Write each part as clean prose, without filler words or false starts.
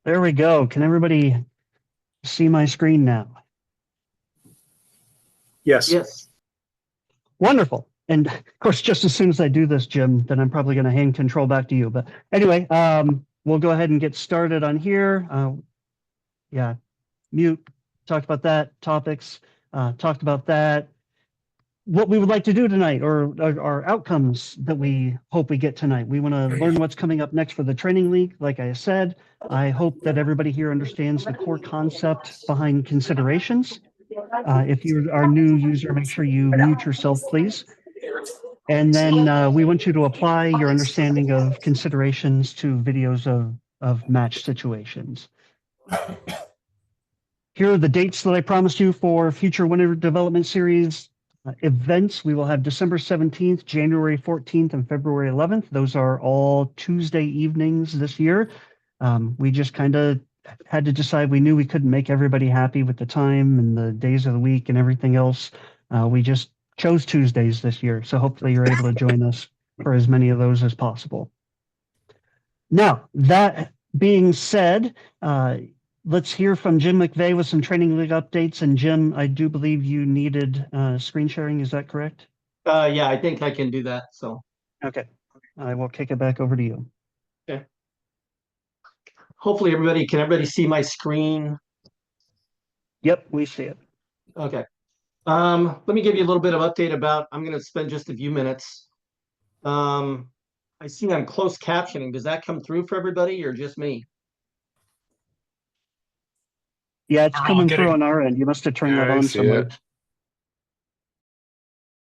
There we go. Can everybody see my screen now? Yes. Yes. Wonderful. And of course, just as soon as I do this, Jim, then I'm probably going to hand control back to you. But anyway, we'll go ahead and get started on here. Yeah, mute. Talked about that. Topics. Talked about that. What we would like to do tonight, or our outcomes that we hope we get tonight. We want to learn what's coming up next for the training league. Like I said, I hope that everybody here understands the core concept behind considerations. If you are a new user, make sure you mute yourself, please. And then we want you to apply your understanding of considerations to videos of match situations. Here are the dates that I promised you for future Winter Development Series events. We will have December 17th, January 14th, and February 11th. Those are all Tuesday evenings this year. We just kind of had to decide. We knew we couldn't make everybody happy with the time and the days of the week and everything else. We just chose Tuesdays this year. So hopefully you're able to join us for as many of those as possible. Now, that being said, let's hear from Jim McVay with some training league updates. And Jim, I do believe you needed screen sharing. Is that correct? Yeah, I think I can do that. So, Okay. I will kick it back over to you. okay. Hopefully can everybody see my screen? Yep, we see it. Okay. Let me give you a little bit of update about, I'm going to spend just a few minutes. I see I'm closed captioning. Does that come through for everybody or just me? Yeah, it's We're all coming through getting- on our end. You must have turned that I on see somewhere. it.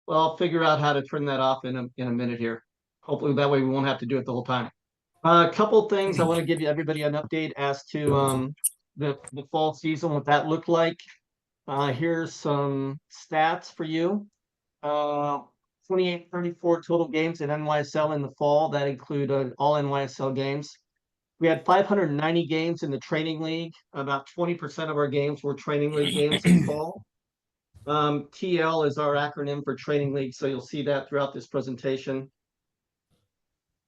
Well, I'll figure out how to turn that off in a minute here. Hopefully that way we won't have to do it the whole time. A couple things I want to give you everybody an update as to the fall season, what that looked like. Here's some stats for you. 28-34 total games in NYSL in the fall. That include all NYSL games. We had 590 games in the training league. About 20% of our games were training league games in fall. TL is our acronym for training league, so you'll see that throughout this presentation.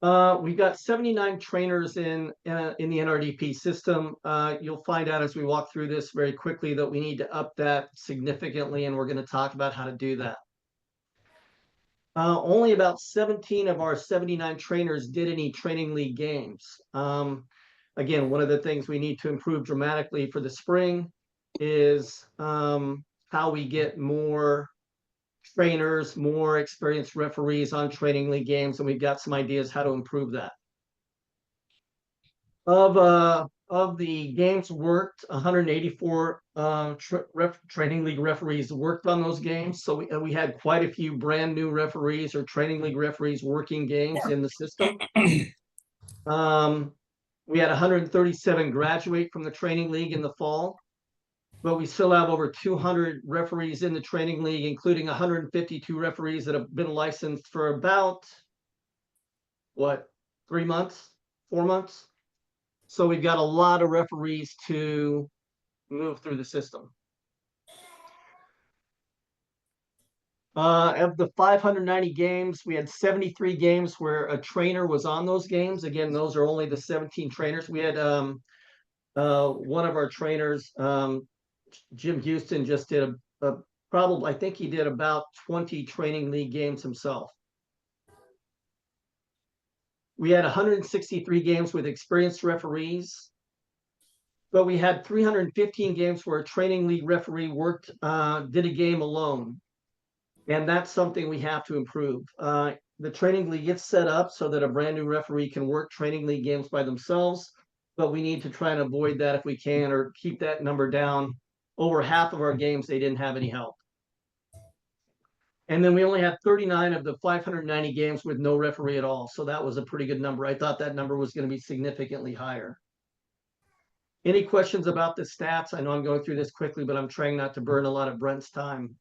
We've got 79 trainers in the NRDP system. You'll find out as we walk through this very quickly that we need to up that significantly, and we're going to talk about how to do that. Only about 17 of our 79 trainers did any training league games. Again, one of the things we need to improve dramatically for the spring is how we get more trainers, more experienced referees on training league games, and we've got some ideas how to improve that. Of the games worked, 184 training league referees worked on those games. So we had quite a few brand new referees or training league referees working games in the system. We had 137 graduate from the training league in the fall, but we still have over 200 referees in the training league, including 152 referees that have been licensed for about, what, 3 months, 4 months? So we've got a lot of referees to move through the system. Of the 590 games, we had 73 games where a trainer was on those games. Again, those are only the 17 trainers. We had one of our trainers, Jim Houston, just did I think he did about 20 training league games himself. We had 163 games with experienced referees, but we had 315 games where a training league referee did a game alone. And that's something we have to improve. The training league gets set up so that a brand new referee can work training league games by themselves, but we need to try and avoid that if we can, or keep that number down. Over half of our games, they didn't have any help. And then we only had 39 of the 590 games with no referee at all. So that was a pretty good number. I thought that number was going to be significantly higher. Any questions about the stats? I know I'm going through this quickly, but I'm trying not to burn a lot of Brent's time.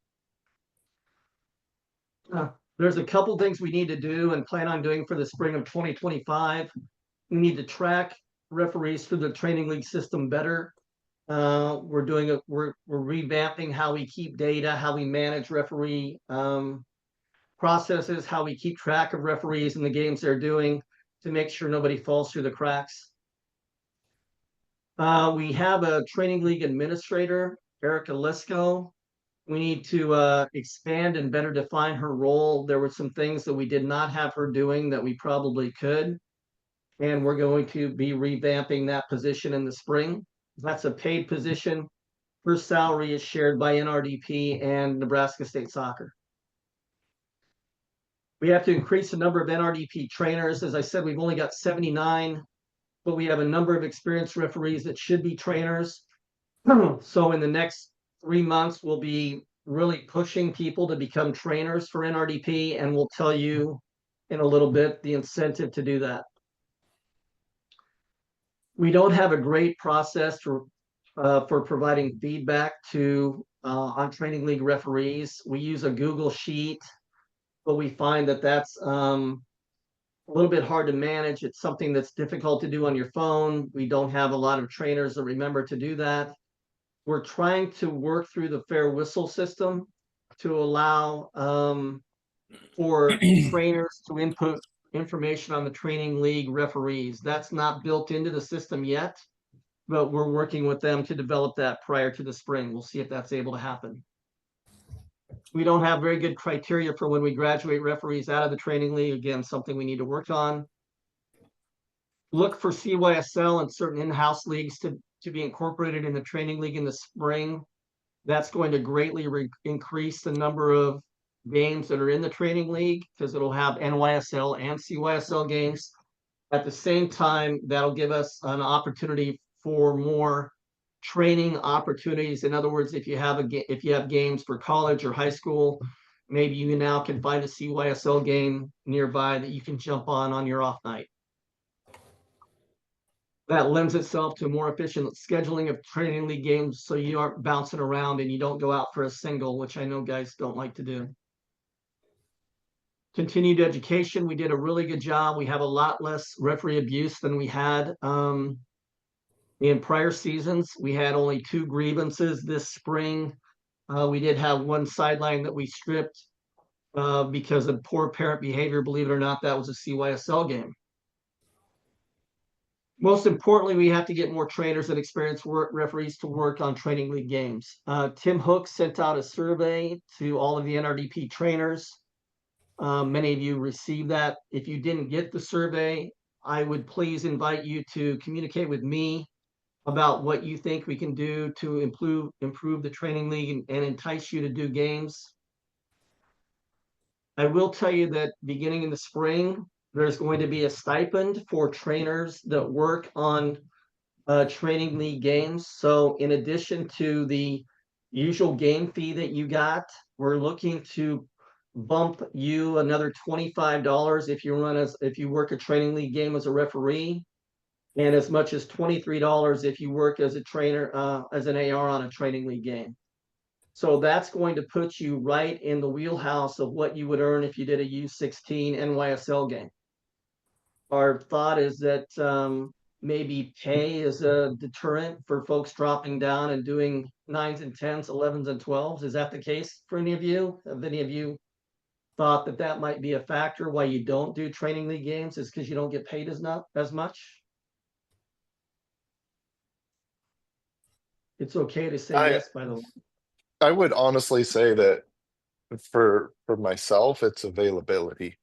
There's a couple things we need to do and plan on doing for the spring of 2025. We need to track referees through the training league system better. We're revamping how we keep data, how we manage referee processes, how we keep track of referees and the games they're doing to make sure nobody falls through the cracks. We have a training league administrator, Erica Lisko. We need to expand and better define her role. There were some things that we did not have her doing that we probably could. And we're going to be revamping that position in the spring. That's a paid position. Her salary is shared by NRDP and Nebraska State Soccer. We have to increase the number of NRDP trainers. As I said, we've only got 79, but we have a number of experienced referees that should be trainers. So in the next 3 months, we'll be really pushing people to become trainers for NRDP, and we'll tell you in a little bit the incentive to do that. We don't have a great process for providing feedback to on training league referees. We use a Google Sheet, but we find that that's a little bit hard to manage. It's something that's difficult to do on your phone. We don't have a lot of trainers that remember to do that. We're trying to work through the fair whistle system to allow for trainers to input information on the training league referees. That's not built into the system yet, but we're working with them to develop that prior to the spring. We'll see if that's able to happen. We don't have very good criteria for when we graduate referees out of the training league. Again, something we need to work on. Look for CYSL and certain in-house leagues to be incorporated in the training league in the spring. That's going to greatly increase the number of games that are in the training league because it'll have NYSL and CYSL games. At the same time, that'll give us an opportunity for more training opportunities. In other words, if you have games for college or high school, maybe you now can find a CYSL game nearby that you can jump on your off night. That lends itself to more efficient scheduling of training league games so you aren't bouncing around and you don't go out for a single, which I know guys don't like to do. Continued education, we did a really good job. We have a lot less referee abuse than we had in prior seasons. We had only 2 grievances this spring. We did have 1 sideline that we stripped because of poor parent behavior. Believe it or not, that was a CYSL game. Most importantly, we have to get more trainers and experienced referees to work on training league games. Tim Hook sent out a survey to all of the NRDP trainers. Many of you received that. If you didn't get the survey, I would please invite you to communicate with me about what you think we can do to improve the training league and entice you to do games. I will tell you that beginning in the spring, there's going to be a stipend for trainers that work on training league games. So in addition to the usual game fee that you got, we're looking to bump you another $25 if you work a training league game as a referee, and as much as $23 if you work as a trainer as an AR on a training league game. So that's going to put you right in the wheelhouse of what you would earn if you did a U16 NYSL game. Our thought is that maybe pay is a deterrent for folks dropping down and doing 9s and 10s, 11s and 12s. Is that the case for any of you? Have any of you thought that that might be a factor why you don't do training league games, is because you don't get paid as much? It's okay to say yes, by the way. I would honestly say that for myself, it's availability.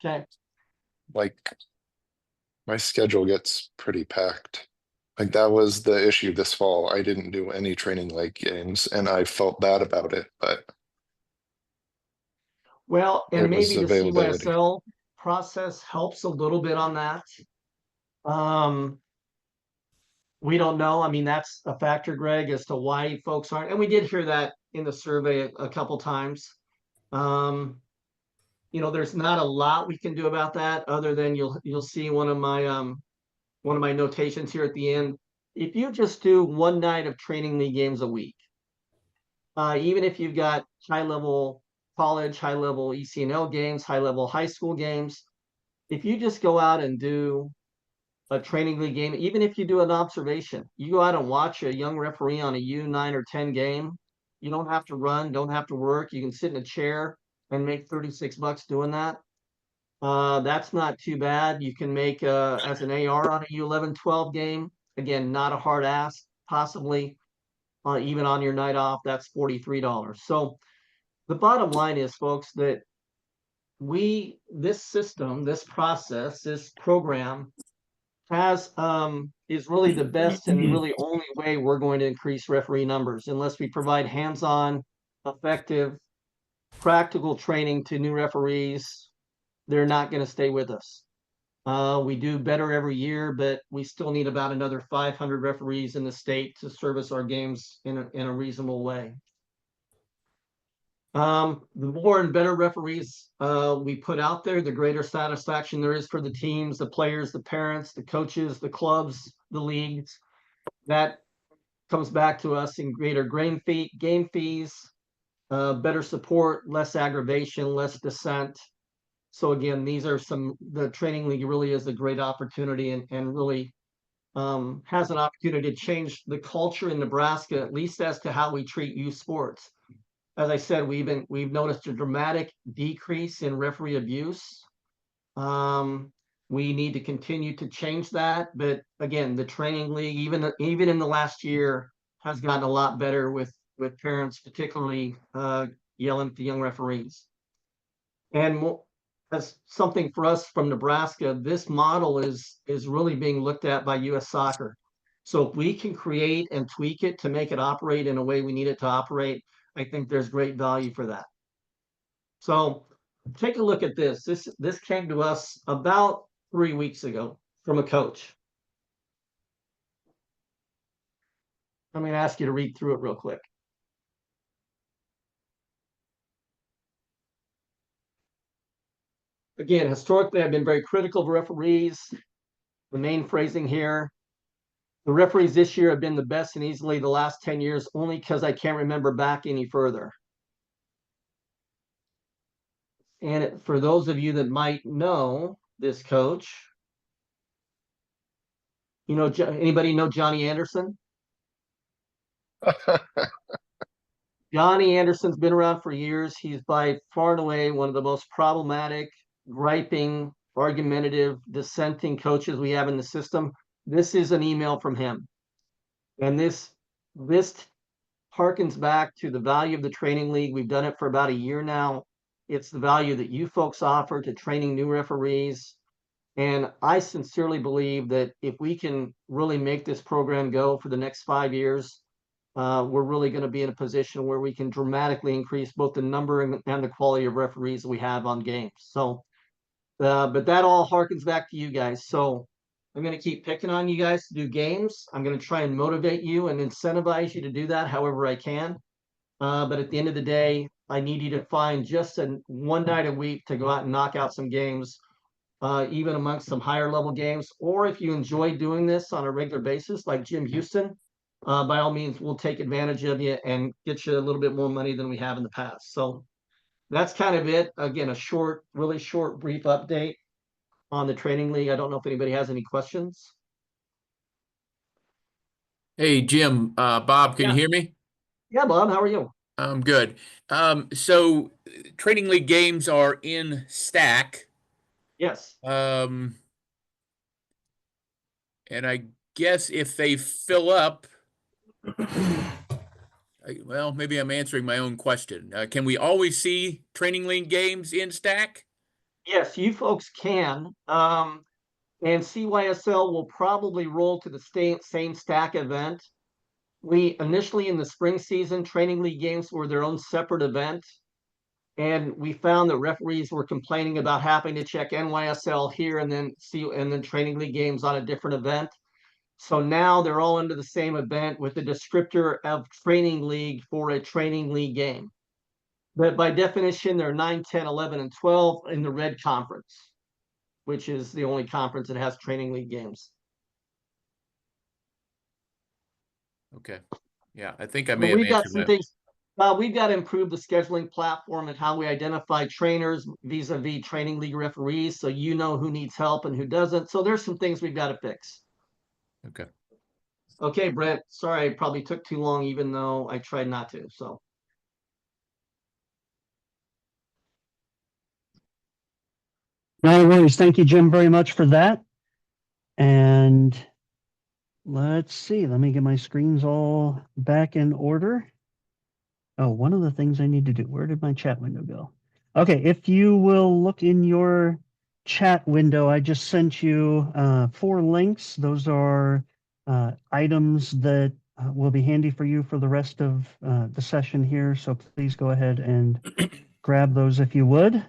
Okay. Like, my schedule gets pretty packed. Like, that was the issue this fall. I didn't do any training league games and I felt bad about it, but well, and it was maybe the availability. CYSL process helps a little bit on that. We don't know. I mean, that's a factor, Greg, as to why folks aren't. And we did hear that in the survey a couple times. You know, there's not a lot we can do about that, other than you'll see one of my notations here at the end. If you just do 1 night of training league games a week, even if you've got high-level college, high-level ECNL games, high-level high school games, if you just go out and do a training league game, even if you do an observation, you go out and watch a young referee on a U9 or 10 game, you don't have to run, don't have to work. You can sit in a chair and make $36 doing that. That's not too bad. You can make as an AR on a U11-12 game, again, not a hard ask, possibly even on your night off, that's $43. So the bottom line is, folks, that this system, this process, this program is really the best and really only way we're going to increase referee numbers, unless we provide hands-on, effective, practical training to new referees. They're not going to stay with us. We do better every year, but we still need about another 500 referees in the state to service our games in a reasonable way. The more and better referees we put out there, the greater satisfaction there is for the teams, the players, the parents, the coaches, the clubs, the leagues. That comes back to us in greater game fees, better support, less aggravation, less dissent. So again, the training league really is a great opportunity and really has an opportunity to change the culture in Nebraska, at least as to how we treat youth sports. As I said, we've noticed a dramatic decrease in referee abuse. We need to continue to change that, but again, the training league, even in the last year, has gotten a lot better with parents, particularly yelling at the young referees. And as something for us from Nebraska, this model is really being looked at by U.S. Soccer. So if we can create and tweak it to make it operate in a way we need it to operate, I think there's great value for that. So take a look at this. This came to us about 3 weeks ago from a coach. I'm going to ask you to read through it real quick. Again, historically, I've been very critical of referees. The main phrasing here: the referees this year have been the best in easily the last 10 years, only because I can't remember back any further. And for those of you that might know this coach, anybody know Johnny Anderson? Johnny Anderson's been around for years. He's by far and away one of the most problematic, griping, argumentative, dissenting coaches we have in the system. This is an email from him. And this harkens back to the value of the training league. We've done it for about a year now. It's the value that you folks offer to training new referees. And I sincerely believe that if we can really make this program go for the next 5 years, we're really going to be in a position where we can dramatically increase both the number and the quality of referees that we have on games. So, but that all harkens back to you guys. So I'm going to keep picking on you guys to do games. I'm going to try and motivate you and incentivize you to do that however I can. But at the end of the day, I need you to find just one night a week to go out and knock out some games, even amongst some higher level games. Or if you enjoy doing this on a regular basis, like Jim Houston, by all means, we'll take advantage of you and get you a little bit more money than we have in the past. So that's kind of it. Again, a really short, brief update on the training league. I don't know if anybody has any questions. Hey, Jim, Bob, can you hear me? Yeah, Bob, how are you? I'm good. So training league games are in stack. Yes. And I guess if they fill up, well, maybe I'm answering my own question. Can we always see training league games in stack? Yes, you folks can. And CYSL will probably roll to the same stack event. We initially in the spring season, training league games were their own separate event. And we found that referees were complaining about having to check NYSL here and then training league games on a different event. So now they're all under the same event with the descriptor of training league for a training league game. But by definition, they're 9, 10, 11, and 12 in the red conference, which is the only conference that has training league games. Okay. Yeah, I think I may have We've got answered some that. things. We've got to improve the scheduling platform and how we identify trainers vis-a-vis training league referees, so you know who needs help and who doesn't. So there's some things we've got to fix. Okay. Okay, Brent. Sorry, I probably took too long, even though I tried not to. So. No worries. Thank you, Jim, very much for that. And let's see. Let me get my screens all back in order. Oh, one of the things I need to do. Where did my chat window go? Okay, if you will look in your chat window, I just sent you 4 links. Those are items that will be handy for you for the rest of the session here. So please go ahead and grab those if you would,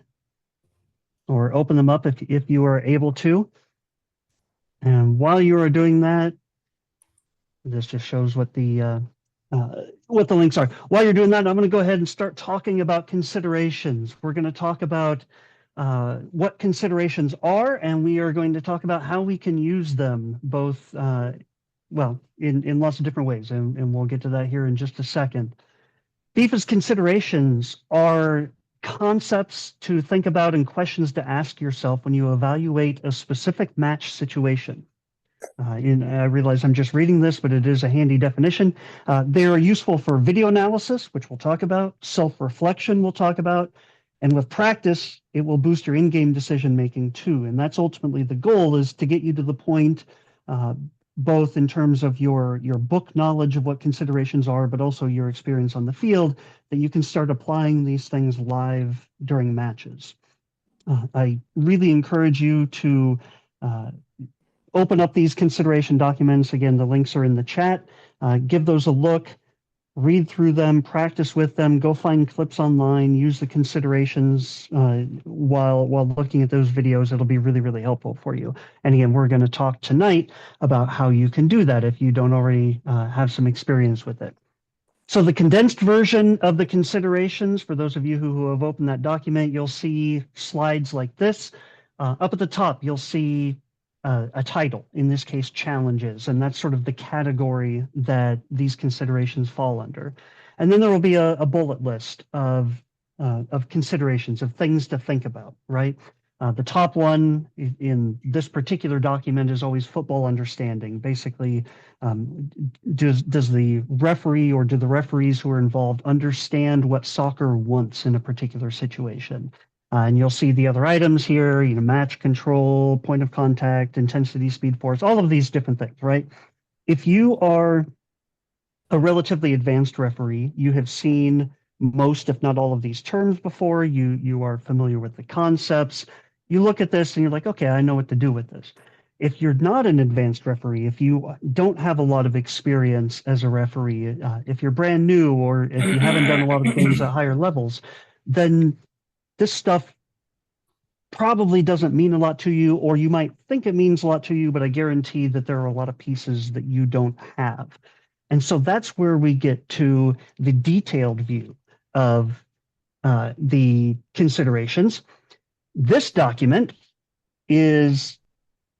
or open them up if you are able to. And while you are doing that, this just shows what the links are. While you're doing that, I'm going to go ahead and start talking about considerations. We're going to talk about what considerations are, and we are going to talk about how we can use them both, well, in lots of different ways, and we'll get to that here in just a second. FIFA's considerations are concepts to think about and questions to ask yourself when you evaluate a specific match situation. I realize I'm just reading this, but it is a handy definition. They are useful for video analysis, which we'll talk about, self-reflection we'll talk about, and with practice, it will boost your in-game decision-making too. And that's ultimately the goal, is to get you to the point, both in terms of your book knowledge of what considerations are, but also your experience on the field, that you can start applying these things live during matches. I really encourage you to open up these consideration documents. Again, the links are in the chat. Give those a look, read through them, practice with them, go find clips online, use the considerations while looking at those videos. It'll be really, really helpful for you. And again, we're going to talk tonight about how you can do that if you don't already have some experience with it. So the condensed version of the considerations, for those of you who have opened that document, you'll see slides like this. Up at the top, you'll see a title, in this case, challenges, and that's sort of the category that these considerations fall under. And then there will be a bullet list of considerations, of things to think about, right? The top one in this particular document is always football understanding. Basically, does the referee, or do the referees who are involved, understand what soccer wants in a particular situation? And you'll see the other items here, match control, point of contact, intensity, speed, force, all of these different things, right? If you are a relatively advanced referee, you have seen most, if not all, of these terms before. You are familiar with the concepts. You look at this and you're like, okay, I know what to do with this. If you're not an advanced referee, if you don't have a lot of experience as a referee, if you're brand new, or if you haven't done a lot of games at higher levels, then this stuff probably doesn't mean a lot to you, or you might think it means a lot to you, but I guarantee that there are a lot of pieces that you don't have. And so that's where we get to the detailed view of the considerations. This document is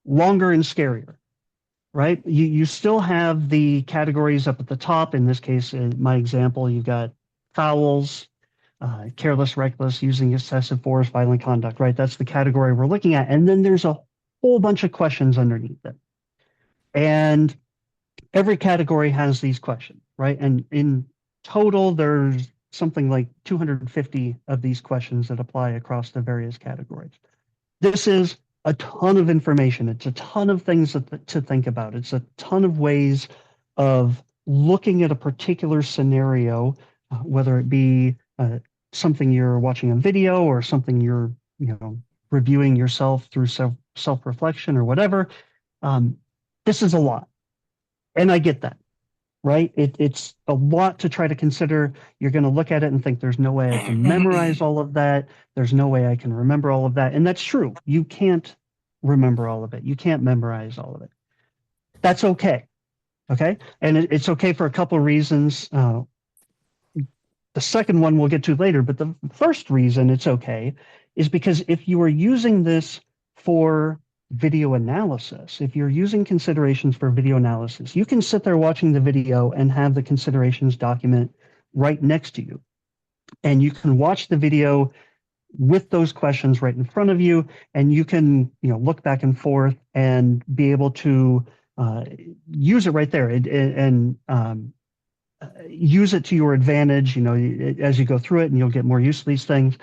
longer and scarier, right? You still have the categories up at the top. In this case, in my example, you've got fouls, careless, reckless, using excessive force, violent conduct, right? That's the category we're looking at. And then there's a whole bunch of questions underneath it. And every category has these questions, right? And in total, there's something like 250 of these questions that apply across the various categories. This is a ton of information. It's a ton of things to think about. It's a ton of ways of looking at a particular scenario, whether it be something you're watching a video, or something you're reviewing yourself through self-reflection or whatever. This is a lot, and I get that, right? It's a lot to try to consider. You're going to look at it and think, there's no way I can memorize all of that. There's no way I can remember all of that. And that's true. You can't remember all of it. You can't memorize all of it. That's okay. Okay. And it's okay for a couple of reasons. The second one we'll get to later, but the first reason it's okay is because if you are using this for video analysis, if you're using considerations for video analysis, you can sit there watching the video and have the considerations document right next to you. And you can watch the video with those questions right in front of you, and you can look back and forth and be able to use it right there and use it to your advantage, as you go through it, and you'll get more used to these things.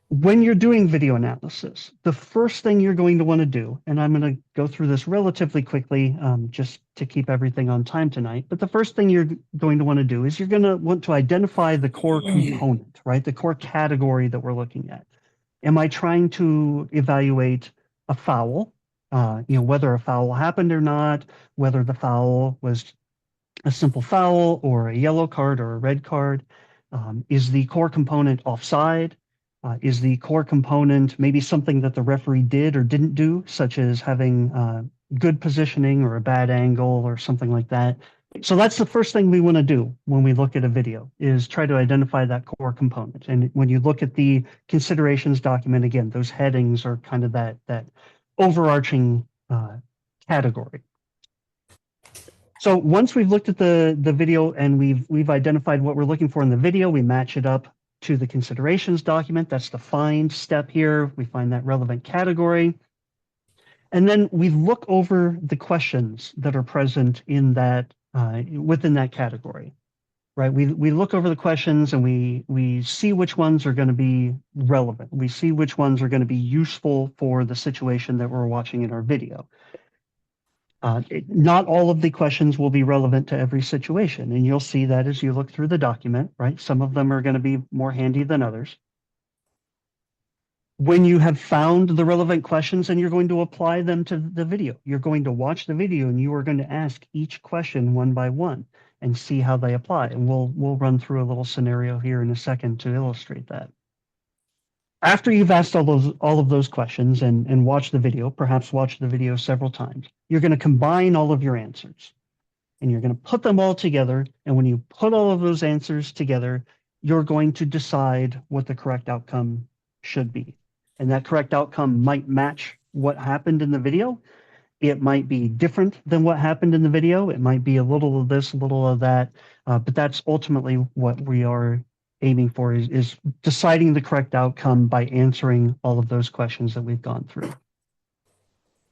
When you're doing video analysis, the first thing you're going to want to do, and I'm going to go through this relatively quickly, just to keep everything on time tonight. But the first thing you're going to want to do is you're going to want to identify the core component, right? The core category that we're looking at. Am I trying to evaluate a foul? Whether a foul happened or not, whether the foul was a simple foul or a yellow card or a red card. Is the core component offside? Is the core component maybe something that the referee did or didn't do, such as having good positioning or a bad angle or something like that? So that's the first thing we want to do when we look at a video, is try to identify that core component. And when you look at the considerations document, again, those headings are kind of that overarching category. So once we've looked at the video and we've identified what we're looking for in the video, we match it up to the considerations document. That's the find step here. We find that relevant category. And then we look over the questions that are present in that within that category, right? We look over the questions and we see which ones are going to be relevant. We see which ones are going to be useful for the situation that we're watching in our video. Not all of the questions will be relevant to every situation, and you'll see that as you look through the document, right? Some of them are going to be more handy than others. When you have found the relevant questions, and you're going to apply them to the video, you're going to watch the video and you are going to ask each question one by one and see how they apply. And we'll run through a little scenario here in a second to illustrate that. After you've asked all of those questions and watched the video, perhaps watch the video several times, you're going to combine all of your answers and you're going to put them all together. And when you put all of those answers together, you're going to decide what the correct outcome should be. And that correct outcome might match what happened in the video. It might be different than what happened in the video. It might be a little of this, a little of that. But that's ultimately what we are aiming for, is deciding the correct outcome by answering all of those questions that we've gone through.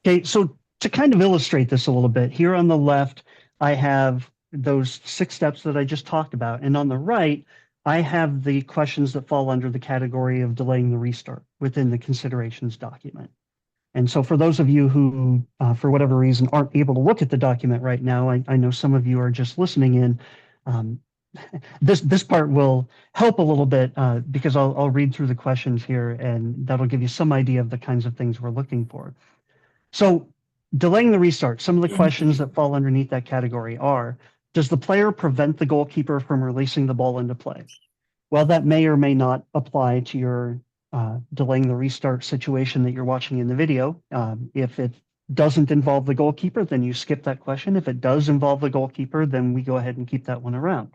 Okay, so to kind of illustrate this a little bit, here on the left, I have those 6 steps that I just talked about. And on the right, I have the questions that fall under the category of delaying the restart within the considerations document. And so for those of you who, for whatever reason, aren't able to look at the document right now, I know some of you are just listening in. This part will help a little bit because I'll read through the questions here, and that'll give you some idea of the kinds of things we're looking for. So delaying the restart, some of the questions that fall underneath that category are, does the player prevent the goalkeeper from releasing the ball into play? Well, that may or may not apply to your delaying the restart situation that you're watching in the video. If it doesn't involve the goalkeeper, then you skip that question. If it does involve the goalkeeper, then we go ahead and keep that one around.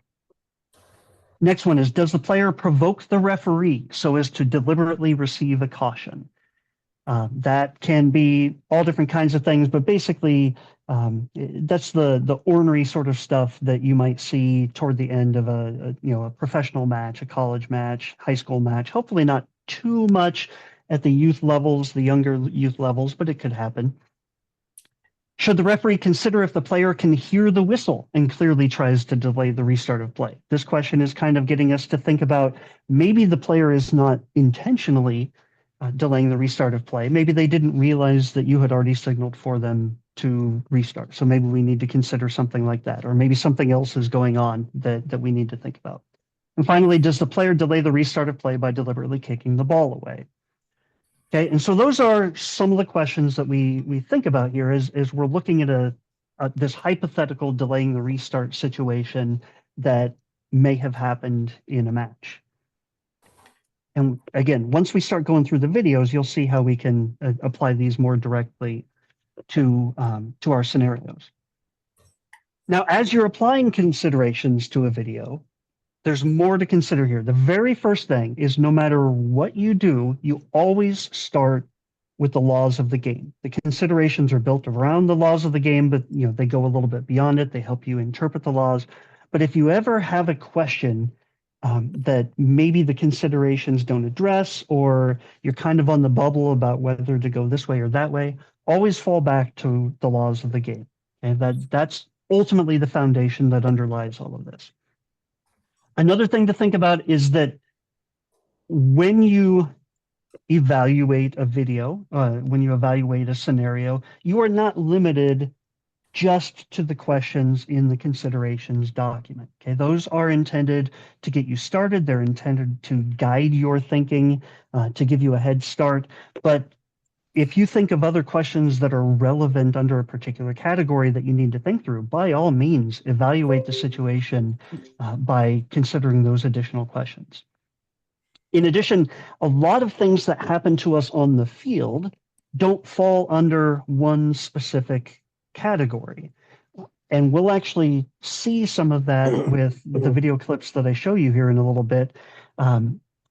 Next one is, does the player provoke the referee so as to deliberately receive a caution? That can be all different kinds of things, but basically that's the ornery sort of stuff that you might see toward the end of a professional match, a college match, high school match. Hopefully not too much at the youth levels, the younger youth levels, but it could happen. Should the referee consider if the player can hear the whistle and clearly tries to delay the restart of play? This question is kind of getting us to think about, maybe the player is not intentionally delaying the restart of play. Maybe they didn't realize that you had already signaled for them to restart. So maybe we need to consider something like that, or maybe something else is going on that we need to think about. And finally, does the player delay the restart of play by deliberately kicking the ball away? Okay, and so those are some of the questions that we think about here as we're looking at this hypothetical delaying the restart situation that may have happened in a match. And again, once we start going through the videos, you'll see how we can apply these more directly to our scenarios. Now, as you're applying considerations to a video, there's more to consider here. The very first thing is, no matter what you do, you always start with the laws of the game. The considerations are built around the laws of the game, but they go a little bit beyond it. They help you interpret the laws. But if you ever have a question that maybe the considerations don't address, or you're kind of on the bubble about whether to go this way or that way, always fall back to the laws of the game. And that's ultimately the foundation that underlies all of this. Another thing to think about is that when you evaluate a video, when you evaluate a scenario, you are not limited just to the questions in the considerations document. Okay, those are intended to get you started. They're intended to guide your thinking, to give you a head start. But if you think of other questions that are relevant under a particular category that you need to think through, by all means, evaluate the situation by considering those additional questions. In addition, a lot of things that happen to us on the field don't fall under one specific category. And we'll actually see some of that with the video clips that I show you here in a little bit.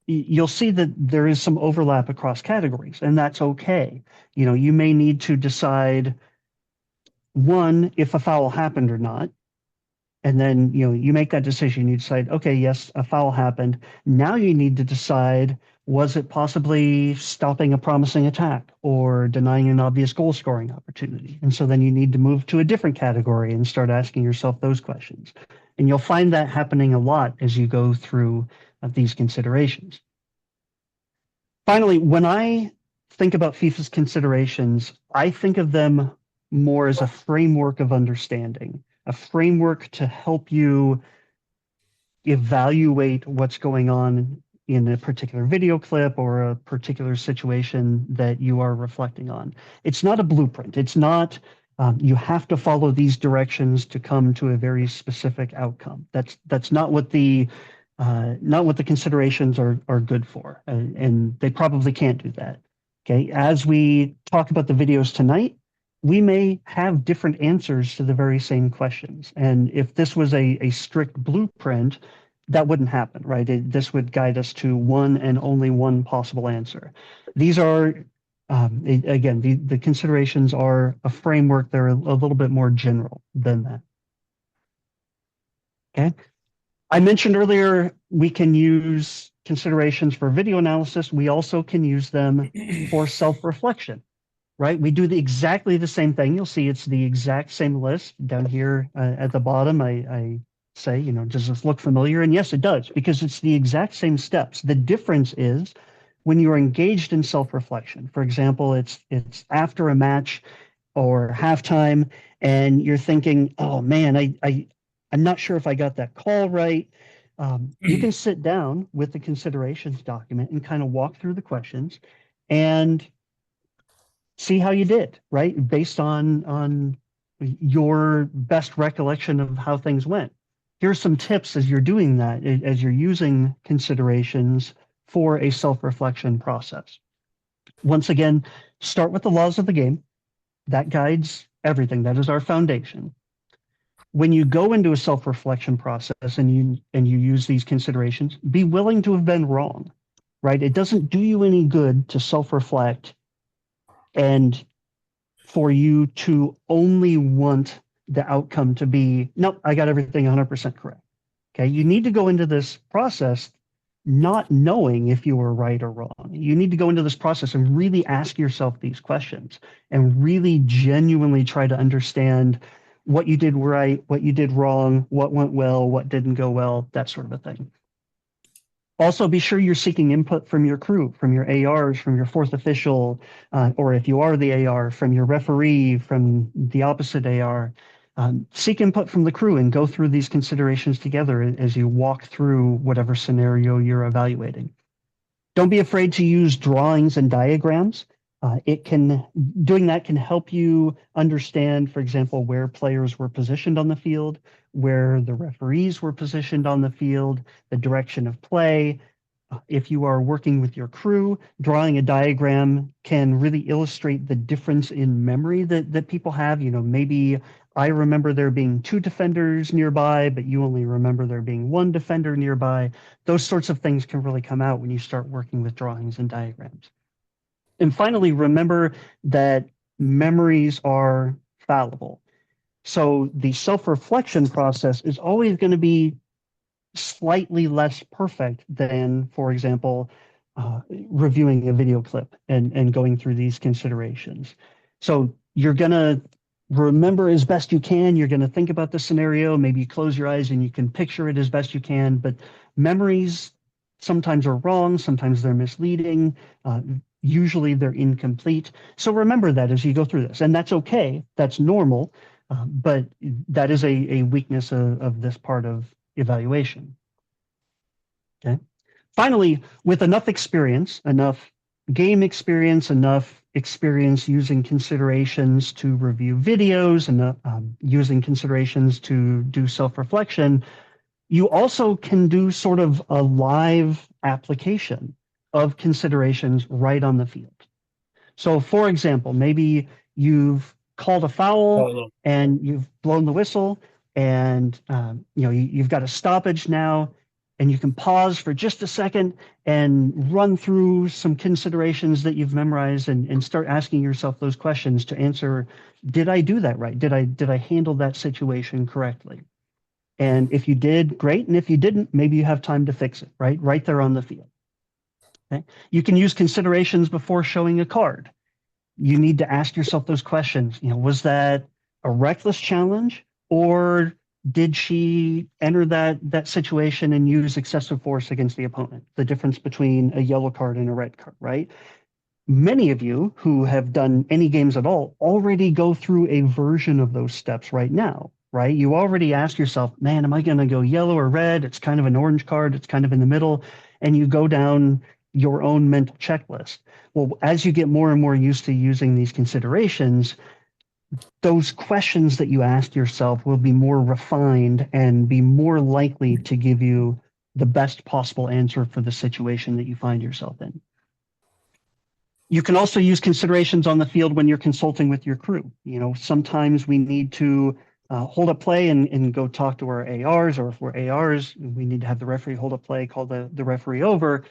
You'll see that there is some overlap across categories, and that's okay. You may need to decide, one, if a foul happened or not. And then, you make that decision. You decide, okay, yes, a foul happened. Now you need to decide, was it possibly stopping a promising attack or denying an obvious goal scoring opportunity? And so then you need to move to a different category and start asking yourself those questions. And you'll find that happening a lot as you go through these considerations. Finally, when I think about FIFA's considerations, I think of them more as a framework of understanding, a framework to help you evaluate what's going on in a particular video clip or a particular situation that you are reflecting on. It's not a blueprint. It's not, you have to follow these directions to come to a very specific outcome. That's not what the considerations are good for, and they probably can't do that. Okay, as we talk about the videos tonight, we may have different answers to the very same questions. And if this was a strict blueprint, that wouldn't happen, right? This would guide us to one and only one possible answer. These are, again, the considerations are a framework. They're a little bit more general than that. Okay. I mentioned earlier, we can use considerations for video analysis. We also can use them for self-reflection, right? We do exactly the same thing. You'll see it's the exact same list down here at the bottom. I say, does this look familiar? And yes, it does, because it's the exact same steps. The difference is when you're engaged in self-reflection. For example, it's after a match or halftime, and you're thinking, oh man, I'm not sure if I got that call right. You can sit down with the considerations document and kind of walk through the questions and see how you did, right? Based on your best recollection of how things went. Here's some tips as you're doing that, as you're using considerations for a self-reflection process. Once again, start with the laws of the game. That guides everything. That is our foundation. When you go into a self-reflection process and you use these considerations, be willing to have been wrong, right? It doesn't do you any good to self-reflect and for you to only want the outcome to be, nope, I got everything 100% correct. Okay, you need to go into this process not knowing if you were right or wrong. You need to go into this process and really ask yourself these questions and really genuinely try to understand what you did right, what you did wrong, what went well, what didn't go well, that sort of a thing. Also, be sure you're seeking input from your crew, from your ARs, from your fourth official, or if you are the AR, from your referee, from the opposite AR. Seek input from the crew and go through these considerations together as you walk through whatever scenario you're evaluating. Don't be afraid to use drawings and diagrams. Doing that can help you understand, for example, where players were positioned on the field, where the referees were positioned on the field, the direction of play. If you are working with your crew, drawing a diagram can really illustrate the difference in memory that people have. Maybe I remember there being two defenders nearby, but you only remember there being one defender nearby. Those sorts of things can really come out when you start working with drawings and diagrams. And finally, remember that memories are fallible. So the self-reflection process is always going to be slightly less perfect than, for example, reviewing a video clip and going through these considerations. So you're going to remember as best you can. You're going to think about the scenario. Maybe you close your eyes and you can picture it as best you can. But memories sometimes are wrong. Sometimes they're misleading. Usually they're incomplete. So remember that as you go through this. And that's okay. That's normal. But that is a weakness of this part of evaluation. Okay. Finally, with enough experience, enough game experience, enough experience using considerations to review videos, and using considerations to do self-reflection, you also can do sort of a live application of considerations right on the field. So for example, maybe you've called a foul and you've blown the whistle, and you've got a stoppage now, and you can pause for just a second and run through some considerations that you've memorized and start asking yourself those questions to answer, did I do that right? Did I handle that situation correctly? And if you did, great. And if you didn't, maybe you have time to fix it, right there on the field. Okay. You can use considerations before showing a card. You need to ask yourself those questions. Was that a reckless challenge, or did she enter that situation and use excessive force against the opponent? The difference between a yellow card and a red card, right? Many of you who have done any games at all already go through a version of those steps right now, right? You already ask yourself, man, am I going to go yellow or red? It's kind of an orange card. It's kind of in the middle. And you go down your own mental checklist. Well, as you get more and more used to using these considerations, those questions that you ask yourself will be more refined and be more likely to give you the best possible answer for the situation that you find yourself in. You can also use considerations on the field when you're consulting with your crew. Sometimes we need to hold up play and go talk to our ARs, or if we're ARs, we need to have the referee hold up play, call the referee over,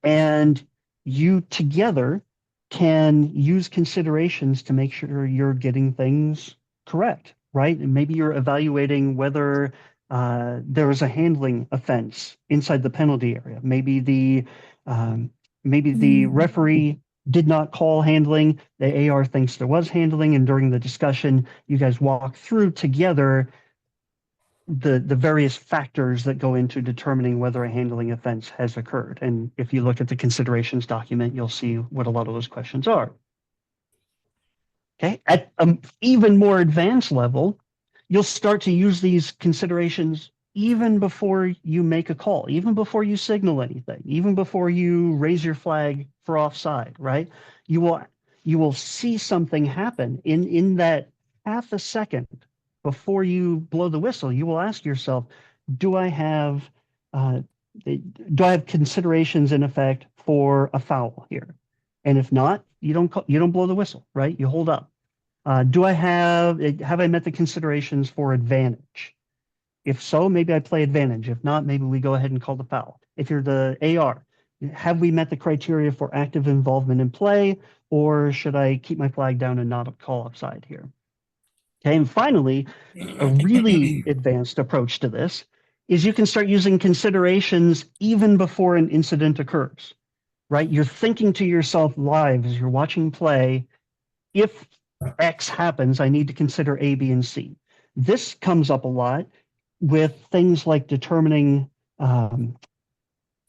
and you together can use considerations to make sure you're getting things correct, right? And maybe you're evaluating whether there was a handling offense inside the penalty area. Maybe the referee did not call handling. The AR thinks there was handling, and during the discussion, you guys walk through together the various factors that go into determining whether a handling offense has occurred. And if you look at the considerations document, you'll see what a lot of those questions are. Okay, at an even more advanced level, you'll start to use these considerations even before you make a call, even before you signal anything, even before you raise your flag for offside, right? You will see something happen in that half a second before you blow the whistle. You will ask yourself, do I have considerations in effect for a foul here? And if not, you don't blow the whistle, right? You hold up. Have I met the considerations for advantage? If so, maybe I play advantage. If not, maybe we go ahead and call the foul. If you're the AR, have we met the criteria for active involvement in play, or should I keep my flag down and not call offside here? Okay, and finally, a really advanced approach to this is you can start using considerations even before an incident occurs, right? You're thinking to yourself live as you're watching play, if X happens, I need to consider A, B, and C. This comes up a lot with things like determining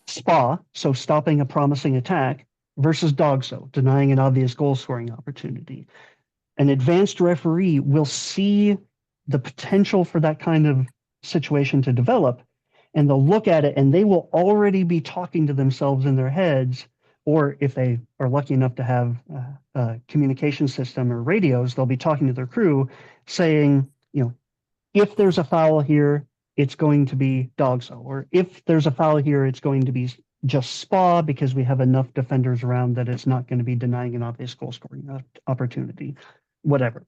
SPA, so stopping a promising attack, versus DOGSO, denying an obvious goal-scoring opportunity. An advanced referee will see the potential for that kind of situation to develop, and they'll look at it and they will already be talking to themselves in their heads, or if they are lucky enough to have a communication system or radios, they'll be talking to their crew saying, if there's a foul here, it's going to be DOGSO, or if there's a foul here, it's going to be just SPA because we have enough defenders around that it's not going to be denying an obvious goal-scoring opportunity, whatever.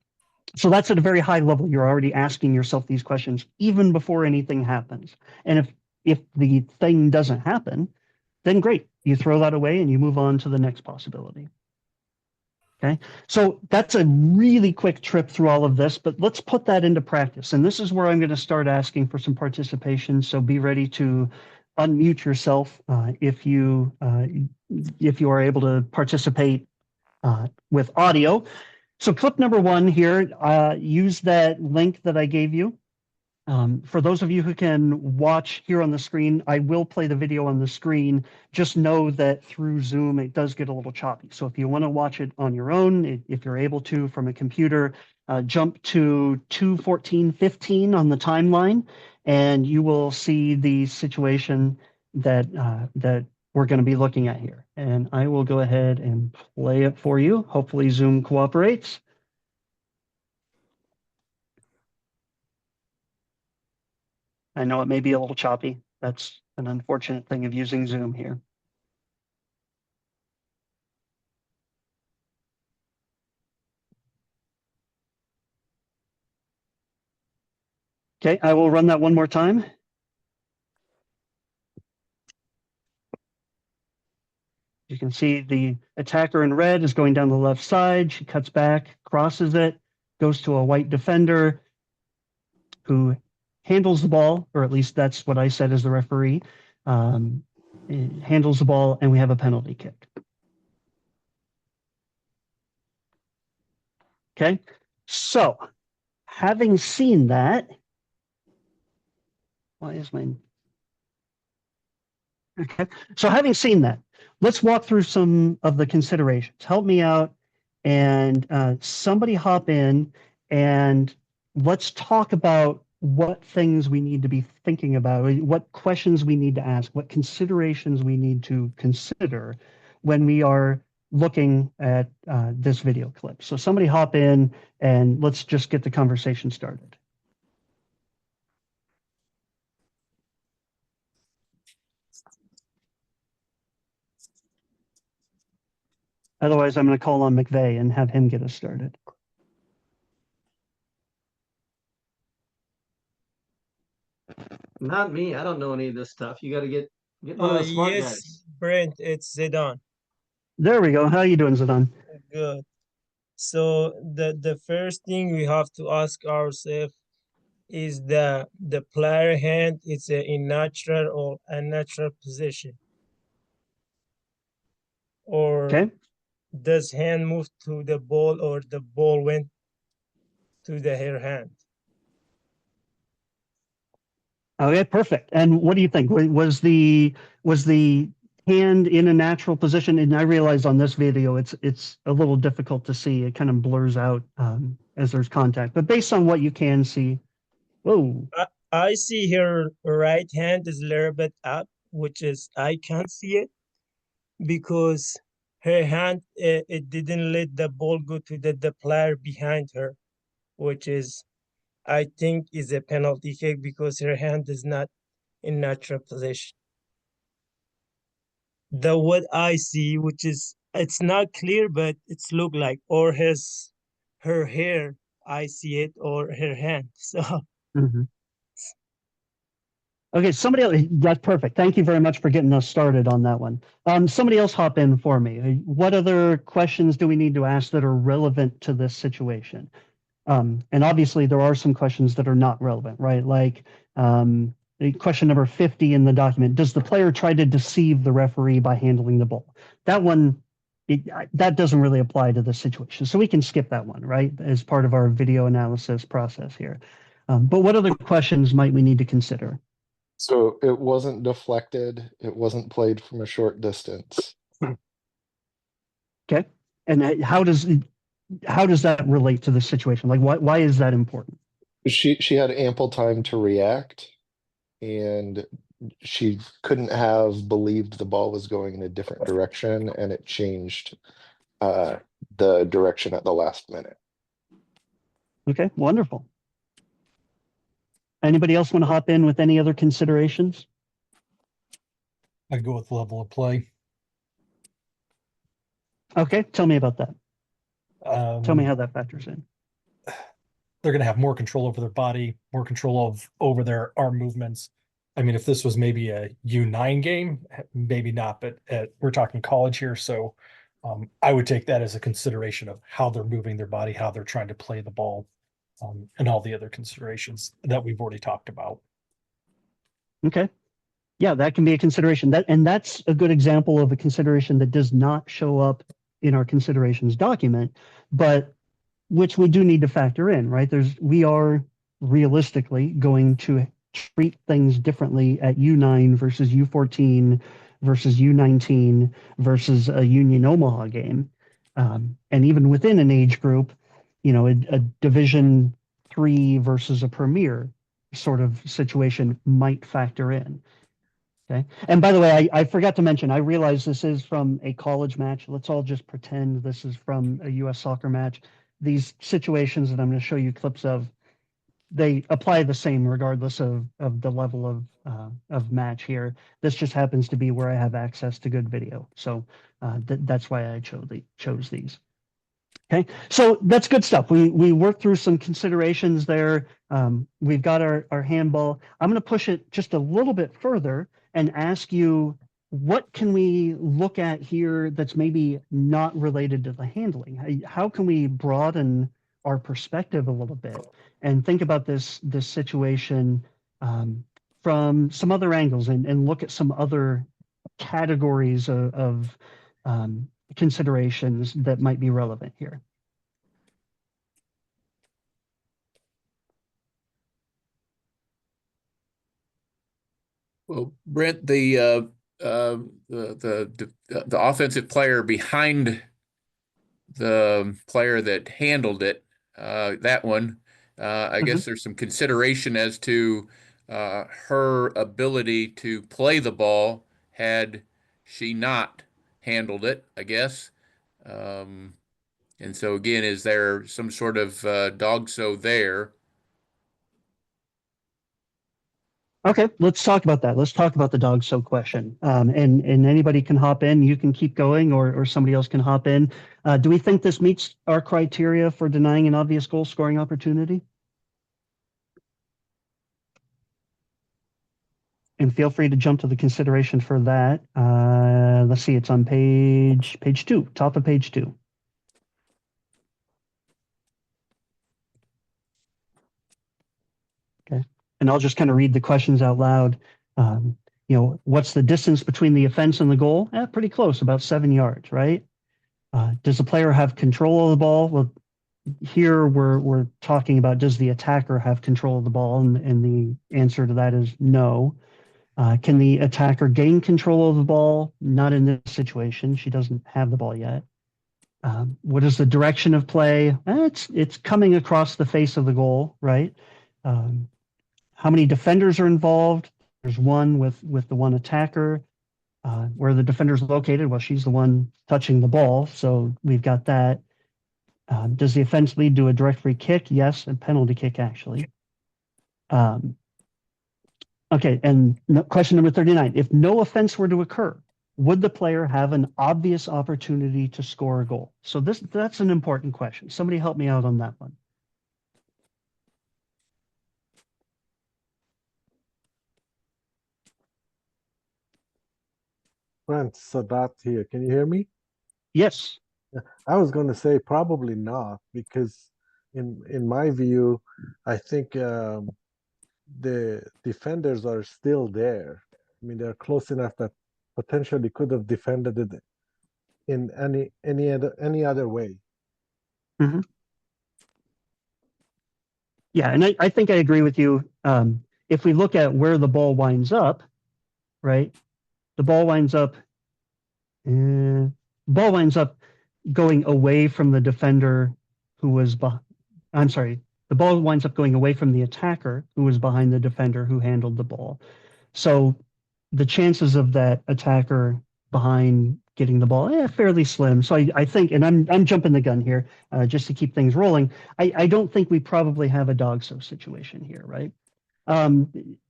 So that's at a very high level. You're already asking yourself these questions even before anything happens. And if the thing doesn't happen, then great. You throw that away and you move on to the next possibility. Okay, so that's a really quick trip through all of this, but let's put that into practice. And this is where I'm going to start asking for some participation. So be ready to unmute yourself if you are able to participate with audio. So clip number 1 here, use that link that I gave you. For those of you who can watch here on the screen, I will play the video on the screen. Just know that through Zoom, it does get a little choppy. So if you want to watch it on your own, if you're able to from a computer, jump to 2:14:15 on the timeline, and you will see the situation that we're going to be looking at here. And I will go ahead and play it for you. Hopefully Zoom cooperates. I know it may be a little choppy. That's an unfortunate thing of using Zoom here. Okay, I will run that one more time. You can see the attacker in red is going down the left side. She cuts back, crosses it, goes to a white defender who handles the ball, or at least that's what I said as the referee. Handles the ball, and we have a penalty kick. Okay, so having seen that, why is mine? Okay, so having seen that, let's walk through some of the considerations. Help me out, and somebody hop in, and let's talk about what things we need to be thinking about, what questions we need to ask, what considerations we need to consider when we are looking at this video clip. So somebody hop in, and let's just get the conversation started. Otherwise, I'm going to call on McVay and have him get us started. Not me. I don't know any of this stuff. You got to get one of the smart Yes, guys. Brent, it's Zidane. There we go. How are you doing, Zidane? Good. So the first thing we have to ask ourselves is the player hand is in natural or unnatural position, or Okay. does hand move to the ball or the ball went to her hand? Okay, perfect. And what do you think? Was the hand in a natural position? And I realize on this video, it's a little difficult to see. It kind of blurs out as there's contact. But based on what you can see, whoa. I see her right hand is a little bit up, which is I can't see it because her hand it didn't let the ball go to the player behind her, which is I think is a penalty kick because her hand is not in natural position. The what I see, which is it's not clear, but it's look like or her hair, I see it, or her hand. So Mm-hmm. Okay, somebody else, that's perfect. Thank you very much for getting us started on that one. Somebody else hop in for me. What other questions do we need to ask that are relevant to this situation? And obviously there are some questions that are not relevant, right? Like question number 50 in the document, does the player try to deceive the referee by handling the ball? That one, that doesn't really apply to this situation. So we can skip that one, right? As part of our video analysis process here. But what other questions might we need to consider? So it wasn't deflected. It wasn't played from a short distance. Okay. And how does that relate to the situation? Like, why is that important? She had ample time to react, and she couldn't have believed the ball was going in a different direction, and it changed the direction at the last minute. Okay, wonderful. Anybody else want to hop in with any other considerations? I'd go with level of play. Okay, tell me about that. Tell me how that factors in. They're going to have more control over their body, more control over their arm movements. I mean, if this was maybe a U9 game, maybe not, but we're talking college here. So I would take that as a consideration of how they're moving their body, how they're trying to play the ball, and all the other considerations that we've already talked about. Okay. Yeah, that can be a consideration. And that's a good example of a consideration that does not show up in our considerations document, but which we do need to factor in, right? We are realistically going to treat things differently at U9 versus U14 versus U19 versus a Union Omaha game. And even within an age group, a Division III versus a Premier sort of situation might factor in. Okay. And by the way, I forgot to mention, I realize this is from a college match. Let's all just pretend this is from a U.S. soccer match. These situations that I'm going to show you clips of, they apply the same regardless of the level of match here. This just happens to be where I have access to good video. So that's why I chose these. Okay, so that's good stuff. We worked through some considerations there. We've got our handball. I'm going to push it just a little bit further and ask you, what can we look at here that's maybe not related to the handling? How can we broaden our perspective a little bit and think about this situation from some other angles and look at some other categories of considerations that might be relevant here? Well, Brent, the offensive player behind the player that handled it, that one, I guess there's some consideration as to her ability to play the ball had she not handled it, I guess. And so again, is there some sort of dog-so there? Okay, let's talk about that. Let's talk about the dog-so question. And anybody can hop in. You can keep going, or somebody else can hop in. Do we think this meets our criteria for denying an obvious goal scoring opportunity? And feel free to jump to the consideration for that. Let's see, it's on page 2, top of page 2. Okay, and I'll just kind of read the questions out loud. What's the distance between the offense and the goal? Pretty close, about 7 yards, right? Does the player have control of the ball? Well, here we're talking about, does the attacker have control of the ball? And the answer to that is no. Can the attacker gain control of the ball? Not in this situation. She doesn't have the ball yet. What is the direction of play? It's coming across the face of the goal, right? How many defenders are involved? There's one with the one attacker. Where the defender's located? Well, she's the one touching the ball, so we've got that. Does the offense lead to a direct free kick? Yes, a penalty kick, actually. Okay, and question number 39. If no offense were to occur, would the player have an obvious opportunity to score a goal? So that's an important question. Somebody help me out on that one. Brent, Sadat here. Can you hear me? Yes. I was going to say probably not, because in my view, I think the defenders are still there. I mean, they're close enough that potentially could have defended it in any other way. Mm-hmm. Yeah, and I think I agree with you. If we look at where the ball winds up, right? The ball winds up going away from the defender who was I'm sorry, the ball winds up going away from the attacker who was behind the defender who handled the ball. So the chances of that attacker behind getting the ball, fairly slim. So I think, and I'm jumping the gun here, just to keep things rolling. I don't think we probably have a dog-so situation here, right?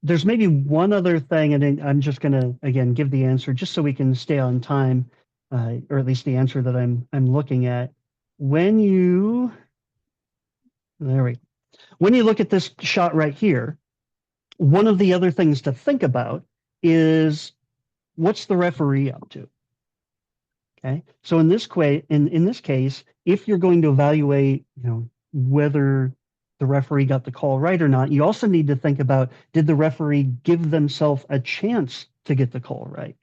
There's maybe one other thing, and I'm just going to, again, give the answer just so we can stay on time, or at least the answer that I'm looking at. When you look at this shot right here, one of the other things to think about is, what's the referee up to? Okay, so in this case, if you're going to evaluate, whether the referee got the call right or not, you also need to think about, did the referee give themselves a chance to get the call right?